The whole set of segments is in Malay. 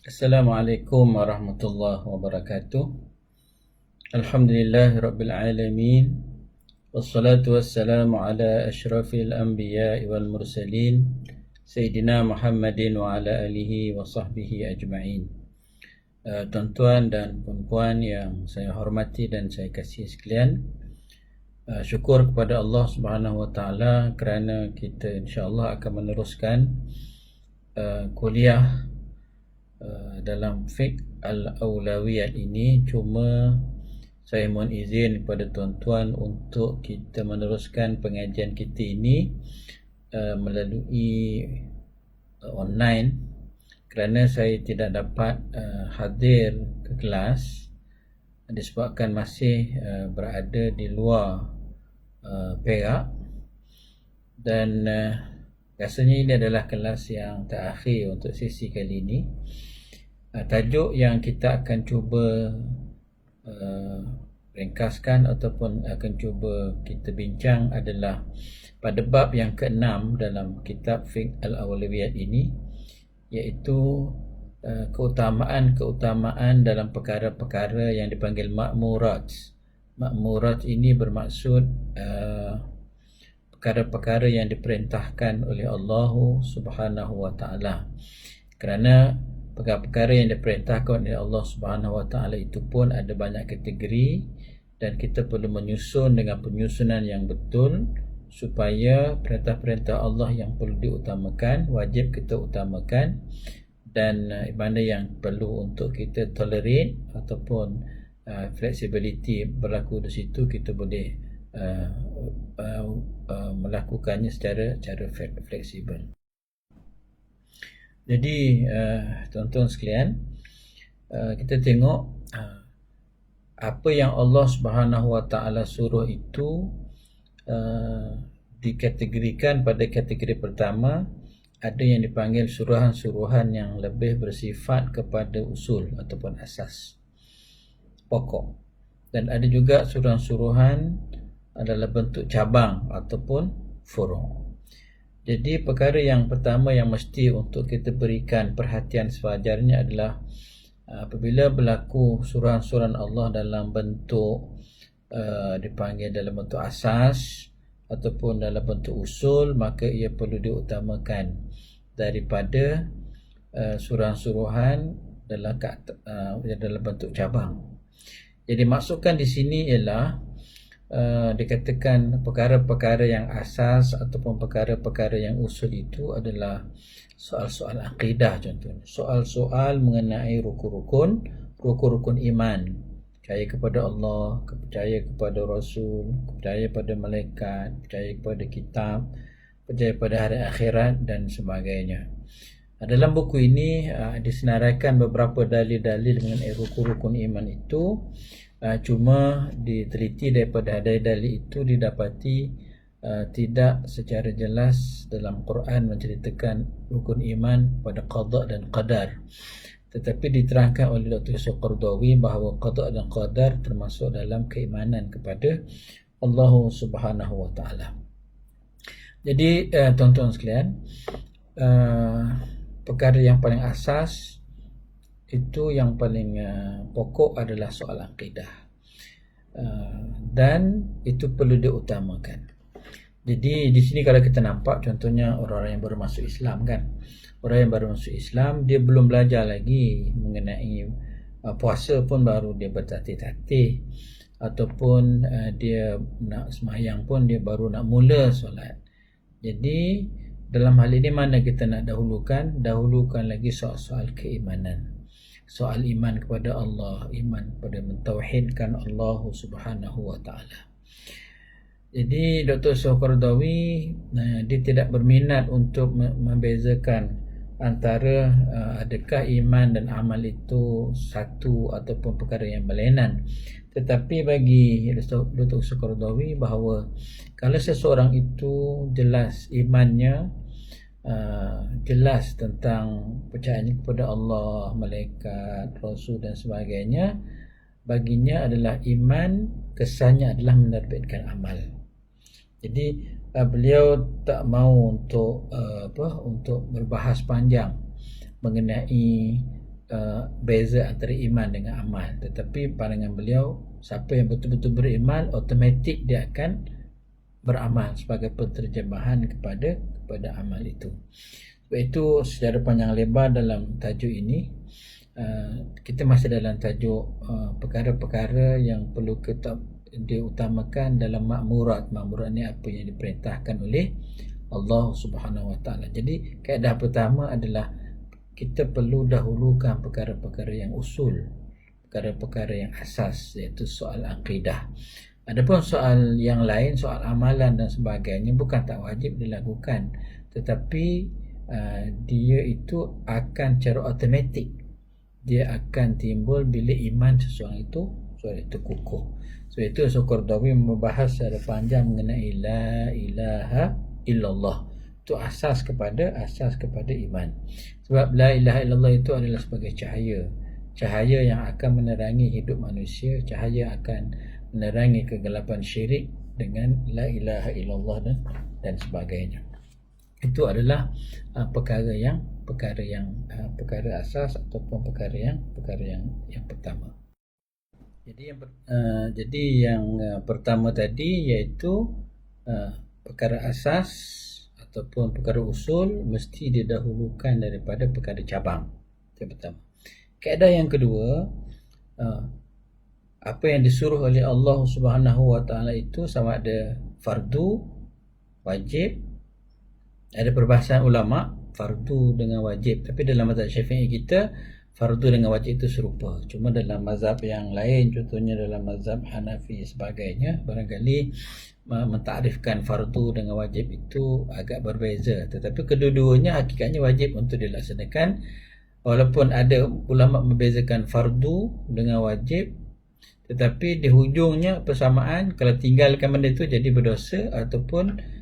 Assalamualaikum warahmatullahi wabarakatuh. Alhamdulillah rabbil alamin. Wassalatu wassalamu ala asyrafil anbiya'i wal mursalin Sayyidina Muhammadin wa ala alihi wa sahbihi ajma'in. Tuan-tuan dan puan-puan yang saya hormati dan saya kasihi sekalian, syukur kepada Allah Subhanahu wa taala kerana kita insya-Allah akan meneruskan kuliah dalam fiqh al-awlawiyat ini. Cuma saya mohon izin kepada tuan-tuan untuk kita meneruskan pengajian kita ini melalui online kerana saya tidak dapat hadir ke kelas disebabkan masih berada di luar Perak, dan rasanya ini adalah kelas yang terakhir untuk sesi kali ini. Tajuk yang kita akan cuba ringkaskan ataupun akan cuba kita bincang adalah pada bab yang ke-6 dalam kitab Fiqh Al-Awlawiyat ini, iaitu keutamaan-keutamaan dalam perkara-perkara yang dipanggil ma'murat. Ma'murat ini bermaksud perkara-perkara yang diperintahkan oleh Allah Subhanahu wa taala. Kerana perkara-perkara yang diperintahkan oleh Allah Subhanahu wa taala itu pun ada banyak kategori, dan kita perlu menyusun dengan penyusunan yang betul supaya perintah-perintah Allah yang perlu diutamakan wajib kita utamakan, dan mana yang perlu untuk kita tolerate ataupun flexibility berlaku di situ, kita boleh melakukannya secara fleksibel. Jadi tuan-tuan sekalian, kita tengok apa yang Allah Subhanahu wa taala suruh itu dikategorikan pada kategori pertama. Ada yang dipanggil suruhan-suruhan yang lebih bersifat kepada usul ataupun asas pokok, dan ada juga suruhan-suruhan adalah bentuk cabang ataupun furu'. Jadi perkara yang pertama yang mesti untuk kita berikan perhatian sewajarnya adalah apabila berlaku suruhan-suruhan Allah dalam bentuk dipanggil dalam bentuk asas ataupun dalam bentuk usul, maka ia perlu diutamakan daripada suruhan-suruhan dalam bentuk cabang. Jadi maksudkan di sini ialah dikatakan perkara-perkara yang asas ataupun perkara-perkara yang usul itu adalah soal-soal akidah. Contohnya soal-soal mengenai rukun-rukun iman, percaya kepada Allah, percaya kepada Rasul, percaya pada malaikat, percaya kepada kitab, percaya pada hari akhirat dan sebagainya. Dalam buku ini disenaraikan beberapa dalil-dalil mengenai rukun-rukun iman itu. Cuma diteliti daripada dalil itu didapati tidak secara jelas dalam Quran menceritakan rukun iman pada qada dan qadar, tetapi diterangkan oleh Dr. Yusuf Qaradawi bahawa qada dan qadar termasuk dalam keimanan kepada Allah Subhanahu wa taala. Jadi tuan-tuan sekalian, perkara yang paling asas itu, yang paling pokok adalah soal akidah, dan itu perlu diutamakan. Jadi di sini kalau kita nampak contohnya orang-orang yang baru masuk Islam kan, orang yang baru masuk Islam dia belum belajar lagi mengenai puasa pun baru dia bertatih-tatih, ataupun dia nak sembahyang pun dia baru nak mula solat. Jadi dalam hal ini mana kita nak dahulukan lagi soal-soal keimanan, soal iman kepada Allah, iman kepada mentauhidkan Allah Subhanahu wa taala. Jadi Dr. Qaradawi dia tidak berminat untuk membezakan antara adakah iman dan amal itu satu ataupun perkara yang berlainan. Tetapi bagi Dr. Qaradawi bahawa kalau seseorang itu jelas imannya, jelas tentang percayaannya kepada Allah, malaikat, Rasul dan sebagainya, baginya adalah iman, kesannya adalah menerbitkan amal. Jadi beliau tak mau untuk berbahas panjang mengenai beza antara iman dengan amal. Tetapi pandangan beliau, siapa yang betul-betul beriman, automatik dia akan beramal sebagai penterjemahan kepada amal itu. Sebab itu secara panjang lebar dalam tajuk ini, kita masih dalam tajuk perkara-perkara yang perlu kita diutamakan dalam makmurat. Makmurat ni apa yang diperintahkan oleh Allah Subhanahu Wa Taala. Jadi kaedah pertama adalah kita perlu dahulukan perkara-perkara yang usul, perkara-perkara yang asas, iaitu soal akidah. Adapun soal yang lain, soal amalan dan sebagainya, bukan tak wajib dilakukan, tetapi dia itu akan secara automatik dia akan timbul bila iman seseorang itu kukuh. Sebab itu Al-Qardawi membahas secara panjang mengenai la ilaha illallah. Itu asas kepada iman. Sebab la ilaha illallah itu adalah sebagai cahaya yang akan menerangi hidup manusia, cahaya akan menerangi kegelapan syirik dengan la ilaha illallah dan sebagainya. Itu adalah perkara asas ataupun perkara yang pertama. Jadi yang pertama tadi iaitu perkara asas ataupun perkara usul mesti didahulukan daripada perkara cabang. Itu yang pertama. Kaedah yang kedua, apa yang disuruh oleh Allah Subhanahu Wa Taala itu sama ada fardu, wajib. Ada perbahasan ulama fardu dengan wajib, tapi dalam mazhab Syafi'i kita fardu dengan wajib itu serupa. Cuma dalam mazhab yang lain, contohnya dalam mazhab Hanafi sebagainya, barangkali mentakrifkan fardu dengan wajib itu agak berbeza. Tetapi kedua-duanya hakikatnya wajib untuk dilaksanakan. Walaupun ada ulama membezakan fardu dengan wajib, tetapi di hujungnya persamaan. Kalau tinggalkan benda itu jadi berdosa, ataupun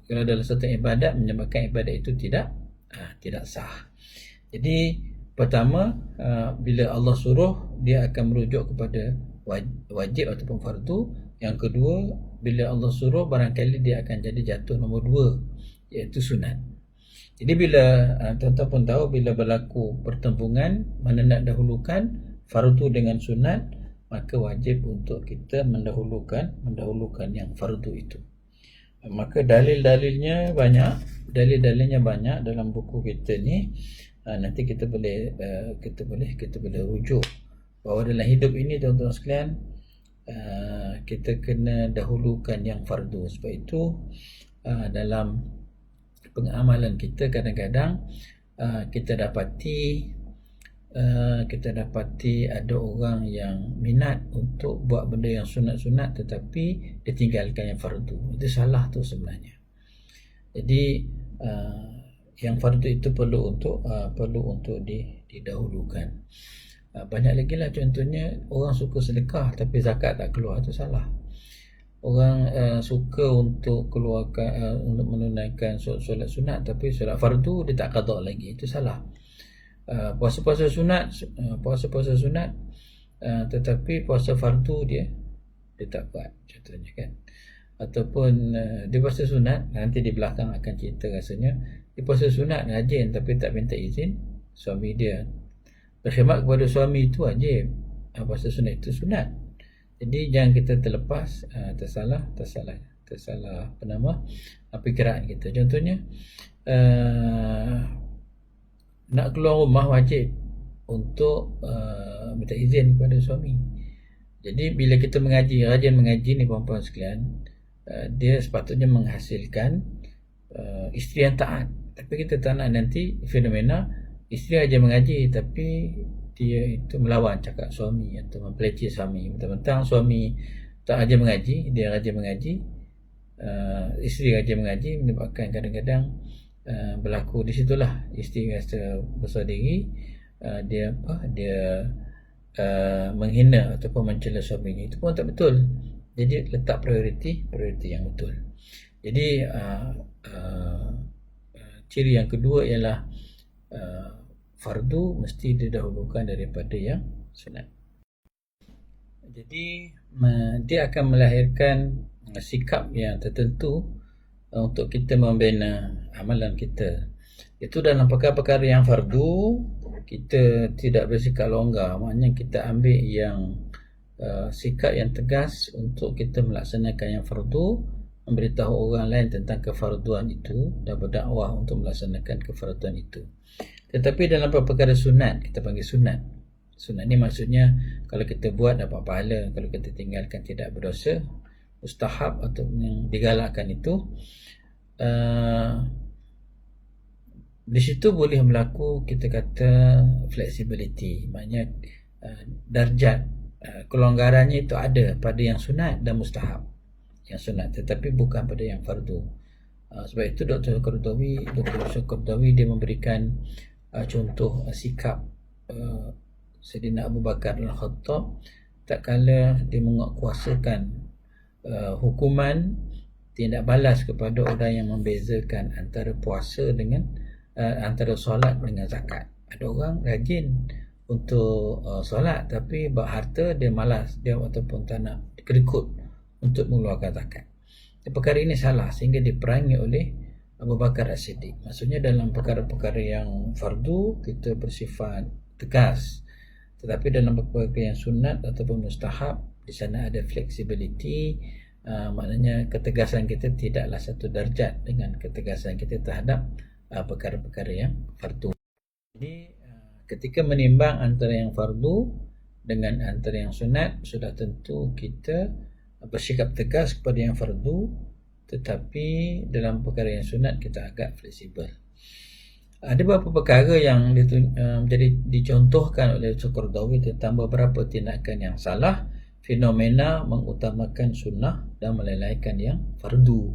kalau dalam satu ibadat menyebabkan ibadat itu tidak sah. Jadi pertama, bila Allah suruh, dia akan merujuk kepada wajib ataupun fardu. Yang kedua, bila Allah suruh, barangkali dia akan jadi jatuh nombor 2, iaitu sunat. Jadi bila tuan-tuan pun tahu, bila berlaku pertembungan, mana nak dahulukan fardu dengan sunat, maka wajib untuk kita mendahulukan yang fardu itu. Maka dalil-dalilnya banyak dalam buku kita ni. Nanti kita boleh rujuk bahawa dalam hidup ini, tuan-tuan sekalian, kita kena dahulukan yang fardu. Sebab itu dalam pengamalan kita kadang-kadang kita dapati ada orang yang minat untuk buat benda yang sunat-sunat tetapi dia tinggalkan yang fardu. Itu salah tu sebenarnya. Jadi yang fardu itu perlu untuk didahulukan. Banyak lagi lah, contohnya orang suka sedekah tapi zakat tak keluar, itu salah. Orang suka untuk keluarkan untuk menunaikan solat sunat tapi solat fardu dia tak qada lagi, itu salah. Puasa-puasa sunat tetapi puasa fardu dia tak buat, contohnya kan. Ataupun dia puasa sunat, nanti di belakang akan cerita rasanya dia puasa sunat rajin tapi tak minta izin suami dia. Berkhidmat kepada suami itu wajib, puasa sunat itu sunat. Jadi jangan kita terlepas tersalah fikiran kita. Contohnya nak keluar rumah wajib untuk minta izin kepada suami. Jadi bila kita rajin mengaji ni puan-puan sekalian, dia sepatutnya menghasilkan isteri yang taat. Tapi kita tak nak nanti fenomena isteri rajin mengaji tapi dia itu melawan cakap suami atau mempeleci suami. Mentang-mentang suami tak rajin mengaji, dia rajin mengaji, isteri rajin mengaji, menyebabkan kadang-kadang berlaku di situlah isteri rasa besar diri, dia menghina ataupun mencela suaminya. Itu pun tak betul. Jadi letak prioriti yang betul. Jadi ciri yang kedua ialah fardu mesti didahulukan daripada yang sunat. Jadi dia akan melahirkan sikap yang tertentu untuk kita membina amalan kita. Itu dalam perkara-perkara yang fardu, kita tidak bersikap longgar, maknanya kita ambil yang sikap yang tegas untuk kita melaksanakan yang fardu, memberitahu orang lain tentang kefarduan itu dan berdakwah untuk melaksanakan kefarduan itu. Tetapi dalam perkara sunat, kita panggil sunat. Sunat ni maksudnya kalau kita buat dapat pahala, kalau kita tinggalkan tidak berdosa. Mustahab atau yang digalakkan itu, di situ boleh berlaku kita kata flexibility, maknanya darjat kelonggarannya itu ada pada yang sunat dan mustahab, yang sunat, tetapi bukan pada yang fardu. Sebab itu Dr. Qardawi dia memberikan contoh sikap Sayyidina Abu Bakar Al-Khattab tak kala dia menguatkuasakan hukuman tindak balas kepada orang yang membezakan antara puasa dengan antara solat dengan zakat. Ada orang rajin untuk solat tapi bab harta dia malas, dia ataupun tak nak kedekut untuk mengeluarkan zakat. Perkara ini salah sehingga diperangi oleh Abu Bakar As-Siddiq. Maksudnya dalam perkara-perkara yang fardu kita bersifat tegas, tetapi dalam perkara yang sunat ataupun mustahab di sana ada flexibility. Maknanya ketegasan kita tidaklah satu darjat dengan ketegasan kita terhadap perkara-perkara yang fardu. Jadi ketika menimbang antara yang fardu dengan antara yang sunat, sudah tentu kita bersikap tegas kepada yang fardu, tetapi dalam perkara yang sunat kita agak fleksibel. Ada beberapa perkara yang menjadi dicontohkan oleh Qardawi tentang beberapa tindakan yang salah, fenomena mengutamakan sunnah dan melalaikan yang fardu.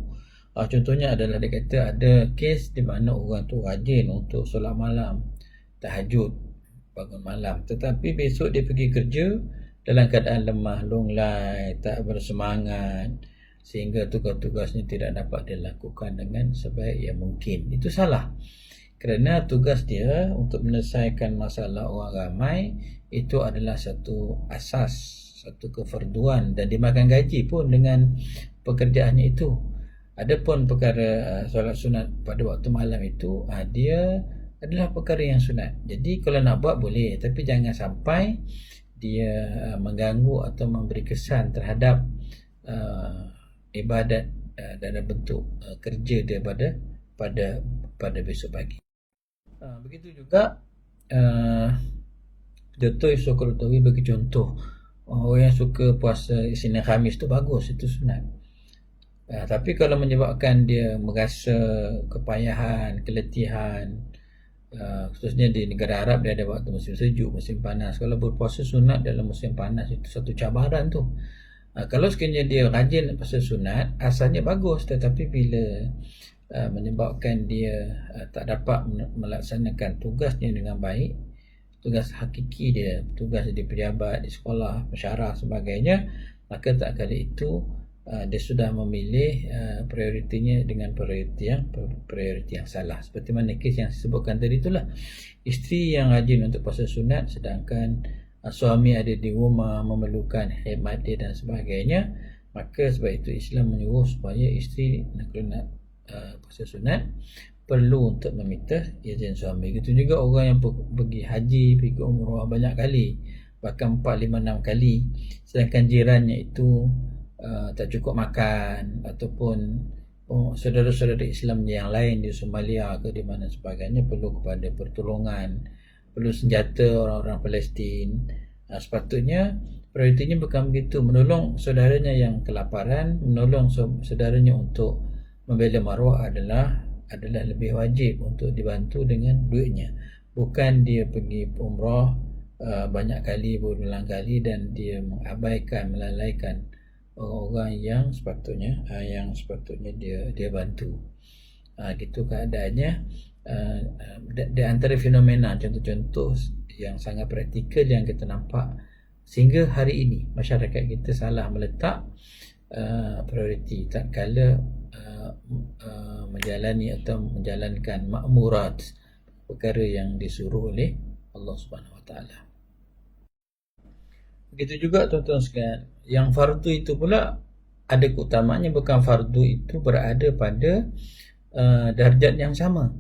Contohnya adalah dia kata ada kes di mana orang tu rajin untuk solat malam, tahajud, bangun malam, tetapi besok dia pergi kerja dalam keadaan lemah, lunglai, tak bersemangat, sehingga tugas-tugasnya tidak dapat dilakukan dengan sebaik yang mungkin. Itu salah, kerana tugas dia untuk menyelesaikan masalah orang ramai itu adalah satu asas, satu kefarduan, dan dimakan gaji pun dengan pekerjaannya itu. Adapun perkara solat sunat pada waktu malam itu, dia adalah perkara yang sunat. Jadi kalau nak buat boleh, tapi jangan sampai dia mengganggu atau memberi kesan terhadap ibadat dalam bentuk kerja dia pada besok pagi. Begitu juga Dr. Yusuf Qardawi bagi contoh, orang yang suka puasa Isnin Khamis tu bagus, itu sunat. Tapi kalau menyebabkan dia merasa kepayahan, keletihan, khususnya di negara Arab dia ada waktu musim sejuk, musim panas. Kalau berpuasa sunat dalam musim panas itu satu cabaran tu. Kalau sekiranya dia rajin puasa sunat, asalnya bagus, tetapi bila menyebabkan dia tak dapat melaksanakan tugasnya dengan baik, tugas hakiki dia, tugas di pejabat, di sekolah, pensyarah sebagainya, maka tak kala itu dia sudah memilih prioritinya dengan prioriti yang salah. Seperti mana kes yang saya sebutkan tadi itulah, isteri yang rajin untuk puasa sunat sedangkan suami ada di rumah memerlukan khidmat dia dan sebagainya, maka sebab itu Islam menyuruh supaya isteri nak puasa sunat perlu untuk meminta izin suami. Begitu juga orang yang pergi haji, pergi umrah banyak kali, bahkan 4, 5, 6 kali, sedangkan jirannya itu tak cukup makan, ataupun saudara-saudara Islam yang lain di Somalia ke di mana sebagainya perlu kepada pertolongan, perlu senjata orang-orang Palestin. Sepatutnya prioritinya bukan begitu, menolong saudaranya yang kelaparan, menolong saudaranya untuk membela maruah adalah lebih wajib untuk dibantu dengan duitnya, bukan dia pergi umrah banyak kali, berulang kali, dan dia mengabaikan, melalaikan orang yang sepatutnya dia bantu. Gitu keadaannya. Di antara fenomena, contoh-contoh yang sangat praktikal yang kita nampak sehingga hari ini masyarakat kita salah meletak prioriti tak kala menjalani atau menjalankan makmurat, perkara yang disuruh oleh Allah Subhanahu Wa Taala. Begitu juga tuan-tuan sekalian, yang fardu itu pula ada keutamaannya, bukan fardu itu berada pada darjat yang sama.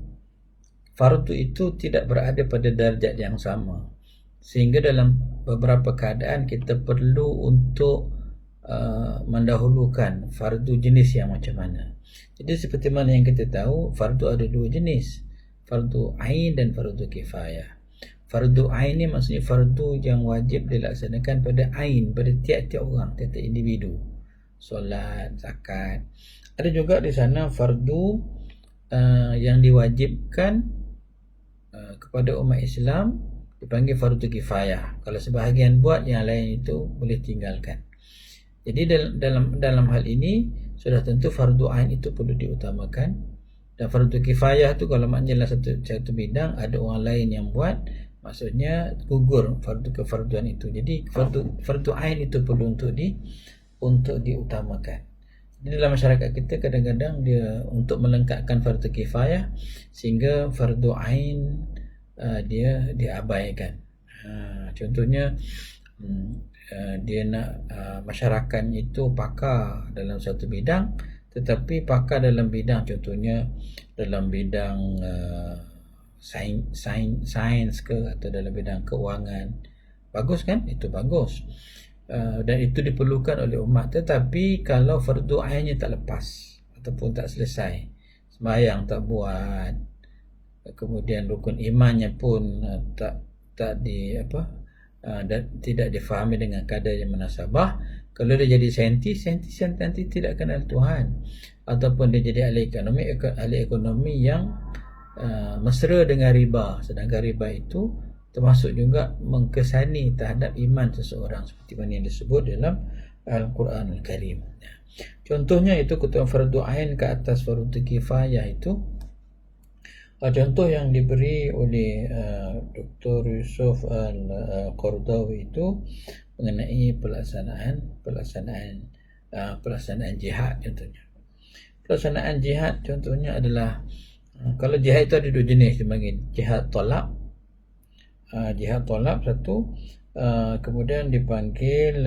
fardu itu tidak berada pada darjat yang sama, sehingga dalam beberapa keadaan kita perlu untuk mendahulukan fardu jenis yang macam mana. Jadi seperti mana yang kita tahu, fardu ada dua jenis, fardu ain dan fardu kifayah. Fardu ain ni maksudnya fardu yang wajib dilaksanakan pada ain, pada tiap-tiap orang, tiap-tiap individu. Solat, zakat. Ada juga di sana fardu yang diwajibkan kepada umat Islam, dipanggil fardu kifayah. Kalau sebahagian buat, yang lain itu boleh tinggalkan. Jadi dalam hal ini sudah tentu fardu ain itu perlu diutamakan, dan fardu kifayah tu kalau maknanya satu bidang ada orang lain yang buat, maksudnya gugur fardu kefarduan itu. Jadi fardu ain itu perlu untuk diutamakan. Jadi dalam masyarakat kita kadang-kadang dia untuk melengkapkan fardu kifayah, sehingga fardu ain dia diabaikan. Contohnya dia nak masyarakat itu pakar dalam satu bidang, tetapi pakar dalam bidang, contohnya dalam bidang sains ke, atau dalam bidang keuangan, bagus kan? Itu bagus, dan itu diperlukan oleh umat. Tetapi kalau fardu ainnya tak lepas ataupun tak selesai, sembahyang tak buat, kemudian rukun imannya pun tak dan tidak difahami dengan kadar yang munasabah, kalau dia jadi saintis yang nanti tidak kenal Tuhan, ataupun dia jadi ahli ekonomi yang mesra dengan riba, sedangkan riba itu termasuk juga mengkesani terhadap iman seseorang, seperti mana yang disebut dalam Al-Quran Al-Karim. Contohnya itu ketentuan fardu ain ke atas fardu kifayah itu. Contoh yang diberi oleh Dr. Yusuf Al-Qardawi itu mengenai pelaksanaan jihad. Contohnya pelaksanaan jihad contohnya adalah, kalau jihad itu ada dua jenis, dipanggil jihad tolak. Jihad tolak satu, kemudian dipanggil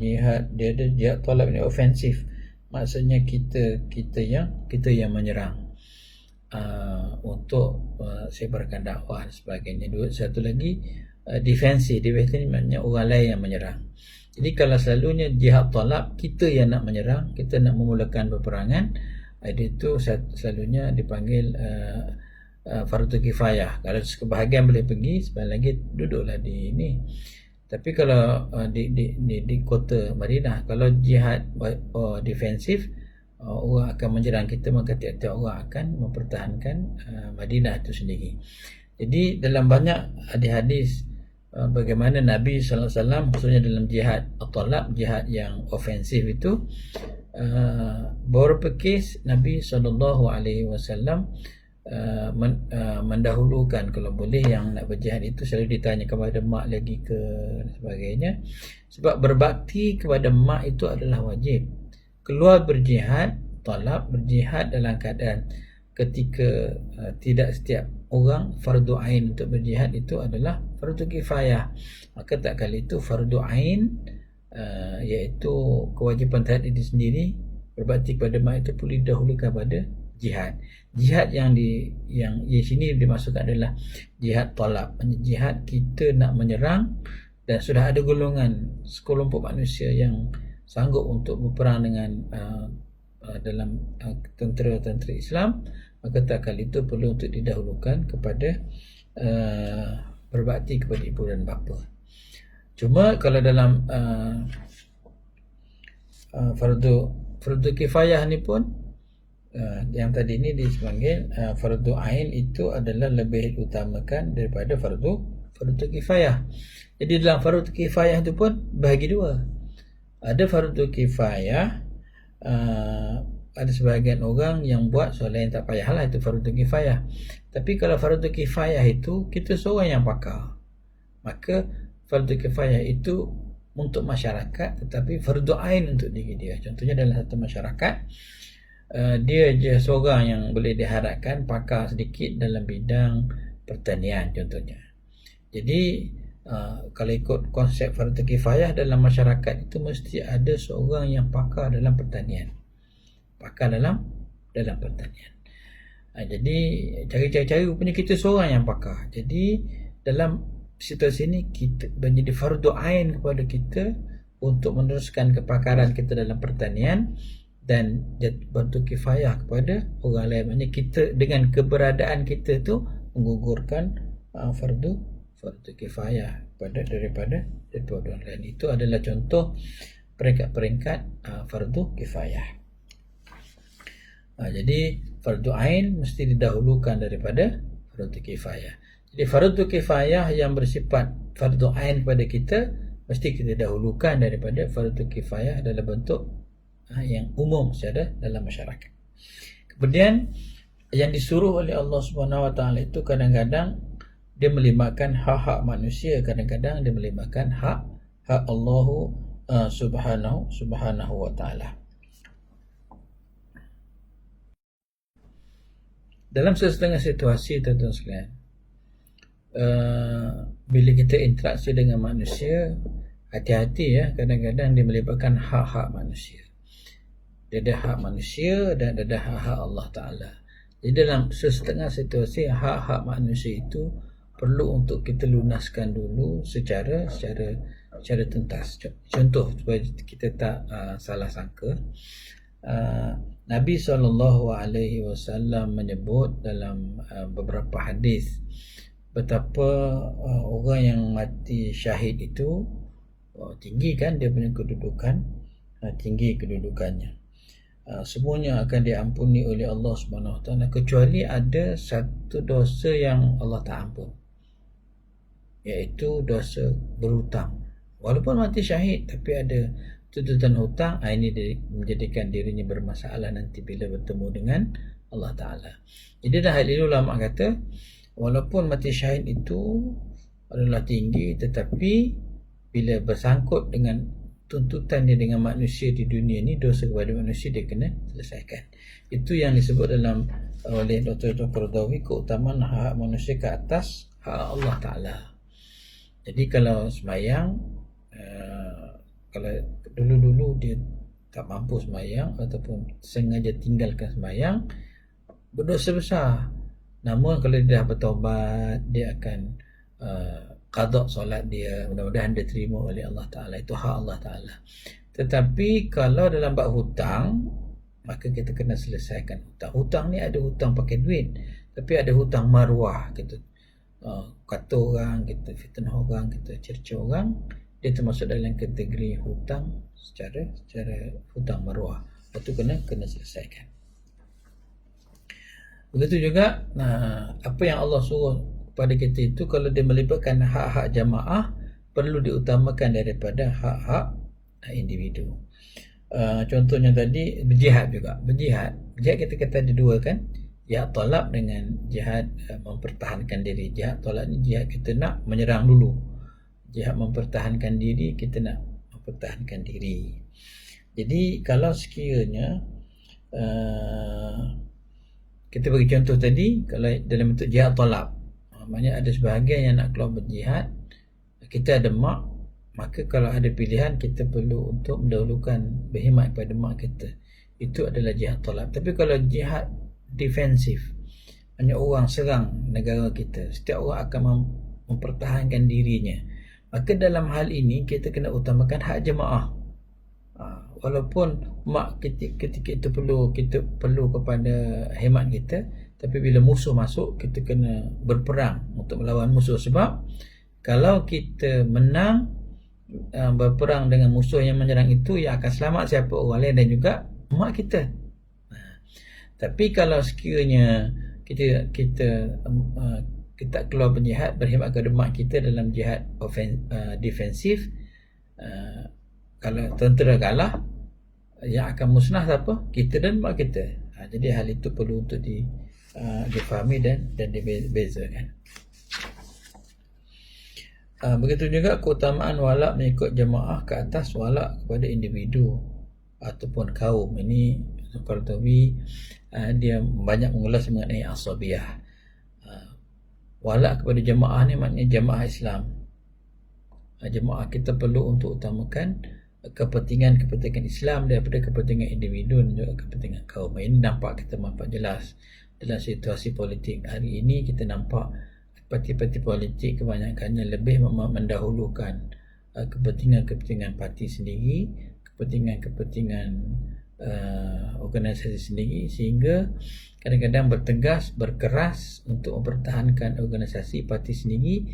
jihad, dia ada jihad tolak ini ofensif, maksudnya kita yang menyerang untuk sebarkan dakwah dan sebagainya. Satu lagi defensif ini maknanya orang lain yang menyerang. Jadi kalau selalunya jihad talab, kita yang nak menyerang, kita nak memulakan peperangan, itu selalunya dipanggil fardu kifayah. Kalau sebahagian boleh pergi, sebahagian lagi duduklah di ini. Tapi kalau di kota Madinah, kalau jihad defensif, orang akan menyerang kita, maka tiap-tiap orang akan mempertahankan Madinah itu sendiri. Jadi dalam banyak hadis bagaimana Nabi SAW, khususnya dalam jihad at-talab, jihad yang ofensif itu, beberapa kes Nabi SAW mendahulukan, kalau boleh yang nak berjihad itu selalu ditanya kepada mak lagi ke dan sebagainya, sebab berbakti kepada mak itu adalah wajib. Keluar berjihad, talab berjihad dalam keadaan ketika tidak setiap orang fardu ain untuk berjihad itu adalah fardu kifayah. Maka tak kala itu fardu ain, iaitu kewajipan terhadap diri sendiri, berbakti kepada mak itu perlu didahulukan pada jihad. Jihad yang di sini dimaksudkan adalah jihad talab, jihad kita nak menyerang, dan sudah ada golongan sekelompok manusia yang sanggup untuk berperang dengan dalam tentera Islam, maka tak kali itu perlu untuk didahulukan kepada berbakti kepada ibu dan bapa. Cuma kalau dalam fardu kifayah ni pun, yang tadi ni dipanggil fardu ain, itu adalah lebih utamakan daripada fardu kifayah. Jadi dalam fardu kifayah itu pun bahagi dua. Ada fardu kifayah, ada sebahagian orang yang buat, soalan yang tak payahlah, itu fardu kifayah. Tapi kalau fardu kifayah itu kita seorang yang pakar, maka fardu kifayah itu untuk masyarakat, tetapi fardu ain untuk diri dia. Contohnya dalam satu masyarakat, dia je seorang yang boleh diharapkan pakar sedikit dalam bidang pertanian contohnya. Jadi kalau ikut konsep fardu kifayah dalam masyarakat itu mesti ada seorang yang pakar dalam pertanian, pakar dalam pertanian. Jadi cari-cari rupanya kita seorang yang pakar. Jadi dalam situasi ini kita menjadi fardu ain kepada kita untuk meneruskan kepakaran kita dalam pertanian, dan bantu kifayah kepada orang lain. Maksudnya kita dengan keberadaan kita tu menggugurkan fardu kifayah daripada orang lain. Itu adalah contoh peringkat-peringkat fardu kifayah. Jadi fardu ain mesti didahulukan daripada fardu kifayah. Jadi fardu kifayah yang bersifat fardu ain kepada kita mesti kita dahulukan daripada fardu kifayah dalam bentuk yang umum secara dalam masyarakat. Kemudian yang disuruh oleh Allah Subhanahu Wa Taala itu kadang-kadang dia melibatkan hak-hak manusia, kadang-kadang dia melibatkan hak Allah Subhanahu Wa Taala. Dalam setengah situasi, tuan-tuan sekalian, bila kita interaksi dengan manusia, hati-hati ya, kadang-kadang dia melibatkan hak-hak manusia. Dia ada hak manusia dan ada hak-hak Allah Ta'ala. Jadi dalam setengah situasi, hak-hak manusia itu perlu untuk kita lunaskan dulu secara tuntas. Contoh supaya kita tak salah sangka, Nabi SAW menyebut dalam beberapa hadis betapa orang yang mati syahid itu tinggi kan dia punya kedudukan, tinggi kedudukannya. Semuanya akan diampuni oleh Allah Subhanahu Wa Taala kecuali ada satu dosa yang Allah tak ampun, iaitu dosa berhutang. Walaupun mati syahid tapi ada tuntutan hutang, ini menjadikan dirinya bermasalah nanti bila bertemu dengan Allah Ta'ala. Jadi dah hal ini ulama kata walaupun mati syahid itu adalah tinggi, tetapi bila bersangkut dengan tuntutan dia dengan manusia di dunia ni, dosa kepada manusia dia kena selesaikan. Itu yang disebut dalam oleh Dr. Qaradawi keutamaan hak manusia ke atas hak Allah Ta'ala. Jadi kalau semayang, kalau dulu-dulu dia tak mampu semayang ataupun sengaja tinggalkan semayang, berdosa besar. Namun kalau dia dah bertaubat, dia akan qada solat dia, mudah-mudahan dia terima oleh Allah Ta'ala. Itu hak Allah Ta'ala. Tetapi kalau dalam bab hutang, maka kita kena selesaikan hutang. Hutang ni ada hutang pakai duit, tapi ada hutang maruah. Kita kata orang, kita fitnah orang, kita cerca orang, dia termasuk dalam kategori hutang secara hutang maruah. Itu kena selesaikan. Begitu juga apa yang Allah suruh kepada kita itu, kalau dia melibatkan hak-hak jamaah, perlu diutamakan daripada hak-hak individu. Contohnya tadi berjihad juga. Berjihad kita kata ada dua kan, jihad talab dengan jihad mempertahankan diri. Jihad talab ni jihad kita nak menyerang dulu. Jihad mempertahankan diri, kita nak mempertahankan diri. Jadi kalau sekiranya kita bagi contoh tadi, kalau dalam bentuk jihad talab, maknanya ada sebahagian yang nak keluar berjihad, kita ada mak, maka kalau ada pilihan kita perlu untuk mendahulukan berkhidmat kepada mak kita. Itu adalah jihad talab. Tapi kalau jihad defensif, hanya orang serang negara kita, setiap orang akan mempertahankan dirinya, maka dalam hal ini kita kena utamakan hak jemaah. Walaupun mak ketika itu kita perlu kepada hemat kita, tapi bila musuh masuk, kita kena berperang untuk melawan musuh. Sebab kalau kita menang berperang dengan musuh yang menyerang itu, yang akan selamat siapa? Orang lain dan juga mak kita. Tapi kalau sekiranya kita keluar berjihad, berkhidmat kepada mak kita dalam jihad defensif, kalau tentera kalah, yang akan musnah siapa? Kita dan mak kita. Jadi hal itu perlu untuk difahami dan dibezakan. Begitu juga keutamaan walak mengikut jemaah ke atas walak kepada individu ataupun kaum. Ini Qaradawi dia banyak mengulas mengenai asabiyah. Walak kepada jemaah ni maknanya jemaah Islam. Jemaah kita perlu untuk utamakan kepentingan Islam daripada kepentingan individu dan juga kepentingan kaum. Ini nampak kita nampak jelas dalam situasi politik hari ini kita nampak parti-parti politik kebanyakannya lebih mendahulukan kepentingan-kepentingan parti sendiri, kepentingan-kepentingan organisasi sendiri, sehingga kadang-kadang berkeras untuk mempertahankan organisasi parti sendiri,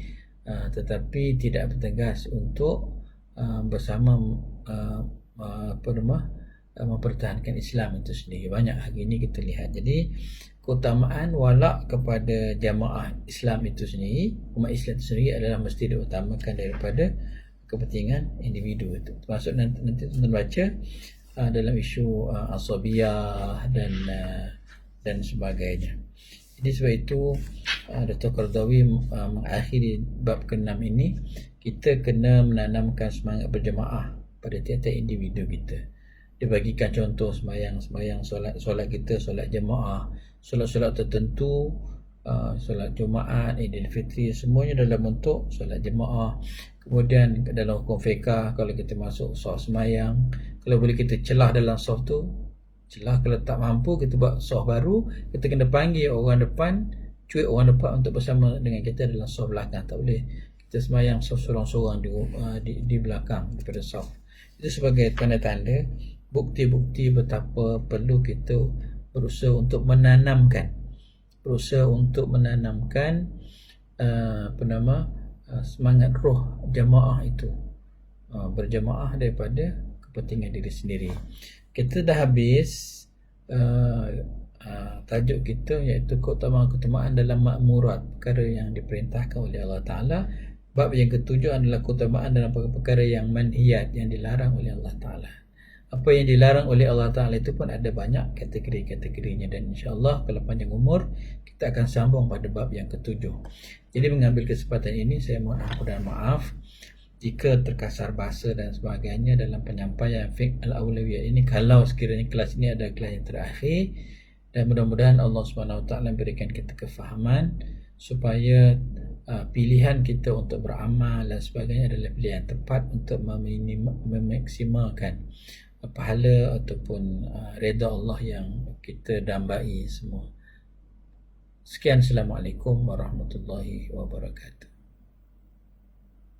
tetapi tidak bertegas untuk bersama mempertahankan Islam itu sendiri. Banyak hari ini kita lihat. Jadi keutamaan walak kepada jamaah Islam itu sendiri, umat Islam itu sendiri adalah mesti diutamakan daripada kepentingan individu itu. Termasuk nanti tuan baca dalam isu asabiyah dan sebagainya. Jadi sebab itu Dr. Qaradawi mengakhiri bab ke-6 ini, kita kena menanamkan semangat berjemaah pada tiap-tiap individu kita. Dia bagikan contoh sembahyang solat kita, solat jemaah, solat-solat tertentu, solat Jumaat, Idul Fitri, semuanya dalam bentuk solat jemaah. Kemudian dalam hukum fiqah, kalau kita masuk saf sembahyang, kalau boleh kita celah dalam saf tu, celah. Kalau tak mampu kita buat saf baru, kita kena panggil orang depan, cuit orang depan untuk bersama dengan kita dalam saf belakang. Tak boleh kita sembahyang saf sorang-sorang di belakang daripada saf. Itu sebagai tanda-tanda bukti-bukti betapa perlu kita berusaha untuk menanamkan semangat roh jamaah itu, berjamaah daripada kepentingan diri sendiri. Kita dah habis tajuk kita, iaitu keutamaan dalam makmurat, perkara yang diperintahkan oleh Allah Ta'ala. Bab yang ketujuh adalah keutamaan dalam perkara yang manhiyat, yang dilarang oleh Allah Ta'ala. Apa yang dilarang oleh Allah Ta'ala itu pun ada banyak kategori-kategorinya, dan insyaAllah kalau panjang umur kita akan sambung pada bab yang ketujuh. Jadi mengambil kesempatan ini saya mohon ampun dan maaf jika terkasar bahasa dan sebagainya dalam penyampaian fiqh al-awlawiyah ini, kalau sekiranya kelas ini adalah kelas yang terakhir, dan mudah-mudahan Allah SWT berikan kita kefahaman supaya pilihan kita untuk beramal dan sebagainya adalah pilihan tepat untuk memaksimalkan pahala ataupun redha Allah yang kita dambai semua. Sekian, Assalamualaikum warahmatullahi wabarakatuh.